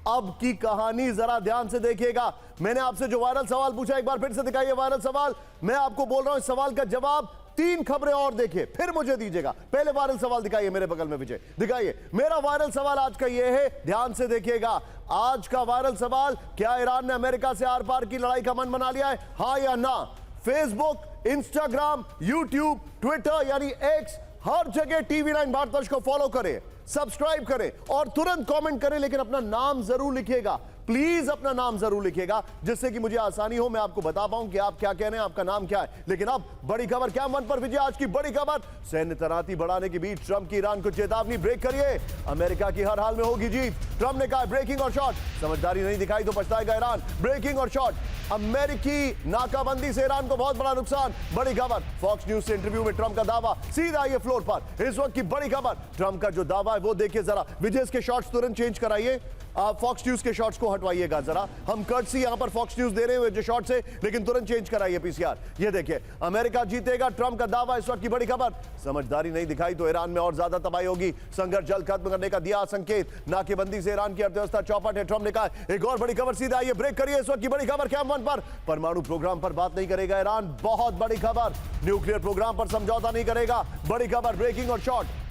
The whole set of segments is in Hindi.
अब की कहानी जरा ध्यान से देखिएगा। मैंने आपसे जो वायरल सवाल पूछा, एक बार फिर से दिखाइए वायरल सवाल। मैं आपको बोल रहा हूं इस सवाल का जवाब 3 खबरें और देखिए, फिर मुझे दीजिएगा। पहले वायरल सवाल दिखाइए, मेरे बगल में विजय दिखाइए। मेरा वायरल सवाल आज का यह है, ध्यान से देखिएगा। आज का वायरल सवाल, क्या ईरान ने अमेरिका से आर पार की लड़ाई का मन बना लिया है, हां या ना? फेसबुक, इंस्टाग्राम, यूट्यूब, ट्विटर यानी एक्स, हर जगह TV9 भारतवर्ष को फॉलो करें, सब्सक्राइब करें और तुरंत कमेंट करें, लेकिन अपना नाम जरूर लिखिएगा। प्लीज अपना नाम जरूर लिखिएगा, जिससे कि मुझे आसानी हो, मैं आपको बता पाऊं कि आप क्या कह रहे हैं, आपका नाम क्या है। लेकिन अब बड़ी खबर क्या मन पर विजय, आज की बड़ी खबर, सैन्य तैनाती बढ़ाने के बीच ट्रंप की ईरान को चेतावनी, ब्रेक करिए, अमेरिका की हर हाल में होगी जीत। ट्रंप ने कहा ब्रेकिंग और शॉट, समझदारी नहीं दिखाई तो पछताएगा ईरान। ब्रेकिंग और शॉट, अमेरिकी नाकाबंदी से ईरान को बहुत बड़ा नुकसान। बड़ी खबर, फॉक्स न्यूज से इंटरव्यू में ट्रंप का दावा, सीधा आइए फ्लोर पर। इस वक्त की बड़ी खबर, ट्रंप का जो दावा है वो देखिए जरा। विजय इसके शॉट्स तुरंत चेंज कराइए, फॉक्स न्यूज के शॉट्स को हटवाइएगा जरा। हम कर्टसी यहां पर फॉक्स न्यूज दे रहे हैं जो शॉट्स है, लेकिन तुरंत चेंज कराइए पीसीआर। ये देखिए, अमेरिका जीतेगा, ट्रंप का दावा, इस वक्त की बड़ी खबर। समझदारी नहीं दिखाई तो ईरान में और ज्यादा तबाही होगी, संघर्ष जल्द खत्म करने का दिया संकेत, नाकेबंदी से ईरान की अर्थव्यवस्था चौपट है, ट्रंप ने कहा। एक और बड़ी खबर, सीधा आइए ब्रेक करिए, इस वक्त की बड़ी खबर क्या मन पर, परमाणु प्रोग्राम पर बात नहीं करेगा ईरान, बहुत बड़ी खबर, न्यूक्लियर प्रोग्राम पर समझौता नहीं करेगा। बड़ी खबर, ब्रेकिंग और शॉट।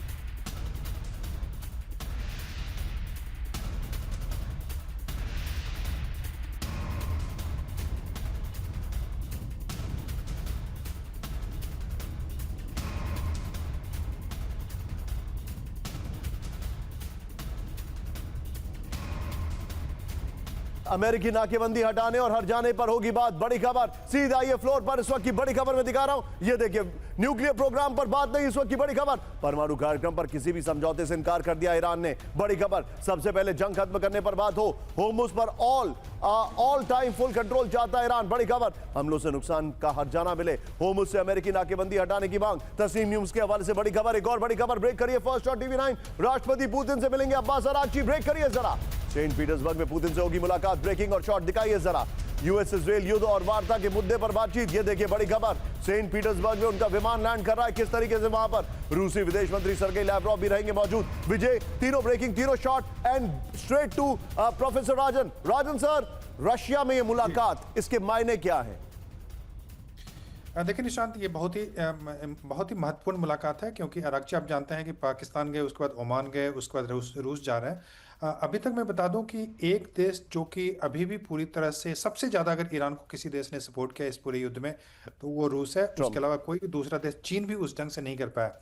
अमेरिकी नाकेबंदी हटाने और हर जाने पर होगी बात, बड़ी खबर, सीधा ये फ्लोर पर। इस वक्त की बड़ी खबर मैं दिखा रहा हूं, ये देखिए, न्यूक्लियर प्रोग्राम पर बात नहीं, इस वक्त की बड़ी खबर, परमाणु कार्यक्रम पर किसी भी समझौते से इनकार कर दिया ईरान ने। बड़ी खबर, सबसे पहले जंग खत्म करने पर बात हो, होर्मुज पर ऑल टाइम फुल कंट्रोल चाहता है ईरान। बड़ी खबर, हमलों से नुकसान का हर्जाना मिले, होर्मुज से अमेरिकी नाकेबंदी हटाने की मांग। तस्नीम न्यूज के हवाले से बड़ी खबर। एक और बड़ी खबर, ब्रेक करिए फर्स्ट और TV9, राष्ट्रपति पुतिन से मिलेंगे अब्बास अरागची, ब्रेक करिए जरा। सेंट पीटर्सबर्ग में पुतिन से होगी मुलाकात, ब्रेकिंग और शॉट दिखाइए जरा। यूएस इजरायल युद्ध और वार्ता के मुद्दे पर बातचीत, ये देखिए बड़ी खबर, सेंट पीटर्सबर्ग में उनका विमान लैंड कर रहा है, किस तरीके से वहां पर रूसी विदेश मंत्री सर्गेई लैवरोव भी रहेंगे मौजूद। विजय, तीनों ब्रेकिंग, तीनों shot and straight to professor Rajan. Rajan sir, Russia में ये मुलाकात, इसके मायने क्या है? देखिए निशांत, ये बहुत ही महत्वपूर्ण मुलाकात है, क्योंकि अरागची आप जानते हैं कि पाकिस्तान गए, उसके बाद ओमान गए, उसके बाद रूस जा रहे हैं। अभी तक मैं बता दूं कि एक देश जो कि अभी भी पूरी तरह से सबसे ज्यादा अगर ईरान को किसी देश ने सपोर्ट किया इस पूरे युद्ध में तो वो रूस है। उसके अलावा कोई भी दूसरा देश, चीन भी उस ढंग से नहीं कर पाया।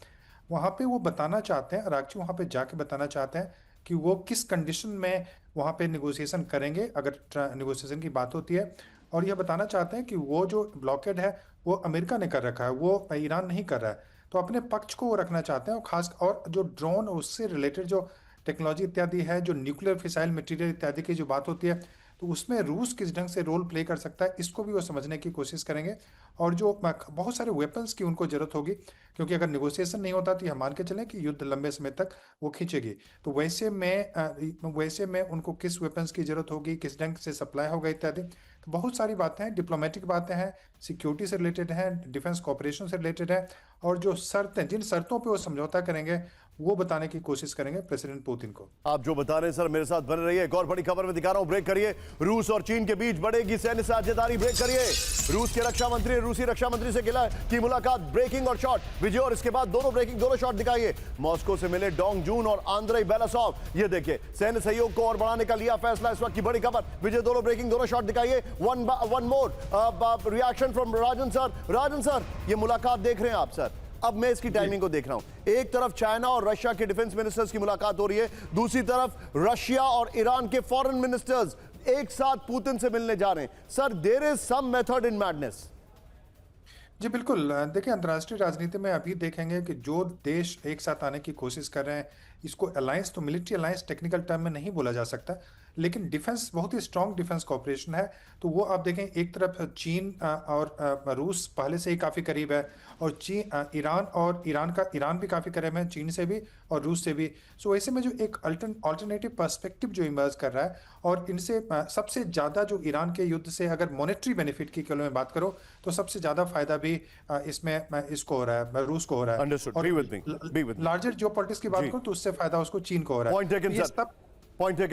वहां पे वो बताना चाहते हैं, अरागची वहां पे जाके बताना चाहते हैं कि वो किस कंडीशन में वहां पे निगोसिएशन करेंगे अगर निगोसिएशन की बात होती है। और यह बताना चाहते हैं कि वो जो ब्लॉकेड है वो अमेरिका ने कर रखा है, वो ईरान नहीं कर रहा है। तो अपने पक्ष को वो रखना चाहते हैं, और खास और जो ड्रोन उससे रिलेटेड जो टेक्नोलॉजी इत्यादि है, जो न्यूक्लियर फिसाइल मटेरियल इत्यादि की जो बात होती है, तो उसमें रूस किस ढंग से रोल प्ले कर सकता है, इसको भी वो समझने की कोशिश करेंगे। और जो बहुत सारे वेपन्स की उनको जरूरत होगी, क्योंकि अगर नेगोशिएशन नहीं होता तो यह मान के चलें कि युद्ध लंबे समय तक वो खींचेगी। तो वैसे में उनको किस वेपन्स की जरूरत होगी, किस ढंग से सप्लाई होगा इत्यादि, तो बहुत सारी बातें हैं, डिप्लोमेटिक बातें हैं, सिक्योरिटी से रिलेटेड हैं, डिफेंस कॉपरेशन से रिलेटेड है। और जो शर्तें, जिन शर्तों पे वो समझौता करेंगे वो बताने की कोशिश करेंगे प्रेसिडेंट पुतिन को। आप जो बता रहे हैं सर, मेरे साथ बने रहिए। एक और बड़ी खबर में दिखा रहा हूं, ब्रेक करिए। रूस और चीन के बीच बढ़ेगी सैन्य साझेदारी, ब्रेक करिए। रूस के रक्षा मंत्री, रूसी रक्षा मंत्री से की मुलाकात, ब्रेकिंग और शॉट विजय। और इसके बाद दोनों ब्रेकिंग, दोनों शॉट दिखाइए। मॉस्को से मिले डोंग जून और आंद्रेई बेलासोव, ये देखिए, सैन्य सहयोग को और बढ़ाने का लिया फैसला, इस वक्त की बड़ी खबर। विजय, दोनों ब्रेकिंग, दोनों शॉट दिखाइए। One more reaction from Rajan sir. Rajan sir, ये मुलाकात देख रहे हैं आप सर, अब मैं इसकी टाइमिंग को देख रहा हूं। एक तरफ चाइना और रशिया के डिफेंस मिनिस्टर्स की मुलाकात हो रही है, दूसरी तरफ रशिया और ईरान के फॉरेन मिनिस्टर्स एक साथ पुतिन से मिलने जा रहे हैं। Sir, there is some method in madness. जी बिल्कुल, देखिए अंतर्राष्ट्रीय राजनीति में अभी देखेंगे कि जो देश एक साथ आने की कोशिश कर रहे हैं, इसको अलायंस, तो मिलिट्री अलायंस टेक्निकल टर्म में नहीं बोला जा सकता, लेकिन डिफेंस, बहुत ही स्ट्रॉन्ग डिफेंस कॉपरेशन है। तो वो आप देखें, एक तरफ चीन और रूस पहले से ही काफ़ी करीब है, और ईरान भी काफ़ी करीब है, चीन से भी और रूस से भी। सो ऐसे में जो एक अल्टरनेटिव पर्सपेक्टिव जो इमर्ज कर रहा है, और इनसे सबसे ज़्यादा जो ईरान के युद्ध से अगर मॉनेटरी बेनिफिट की केवल मैं बात करूँ तो सबसे ज़्यादा फायदा भी इसमें इसको हो रहा है, रूस को हो रहा है। और लार्जर जियोपॉलिटिक्स की बात करूँ तो उससे फायदा उसको चीन को हो रहा है। Point taken sir, point taken.